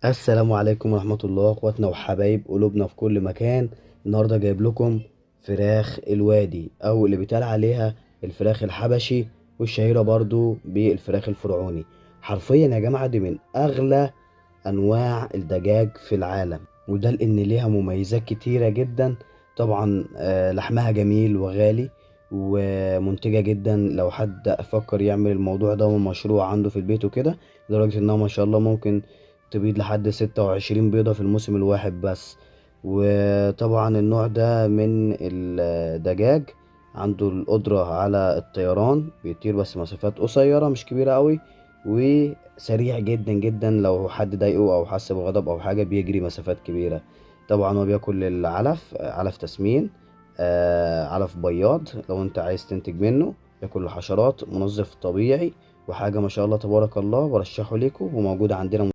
السلام عليكم ورحمة الله، اخواتنا وحبايب قلوبنا في كل مكان. النهاردة جايب لكم فراخ الوادي او اللي بيتقال عليها الفراخ الحبشي، والشهيرة برضو بالفراخ الفرعوني. حرفيا يا جماعة دي من اغلى انواع الدجاج في العالم، وده لان ليها مميزات كتيرة جدا. طبعا لحمها جميل وغالي ومنتجة جدا. لو حد فكر يعمل الموضوع ده مشروع عنده في البيت وكده، لدرجة انها ما شاء الله ممكن تبيض لحد 26 بيضة في الموسم الواحد بس. وطبعا النوع ده من الدجاج عنده القدرة على الطيران، بيطير بس مسافات قصيرة مش كبيرة قوي، وسريع جدا جدا. لو حد ضايقه او حس بغضب او حاجة بيجري مسافات كبيرة. طبعا هو بياكل العلف، علف تسمين، علف بياض لو انت عايز تنتج منه. ياكل الحشرات، منظف طبيعي، وحاجة ما شاء الله تبارك الله. برشحه ليكم وموجود عندنا.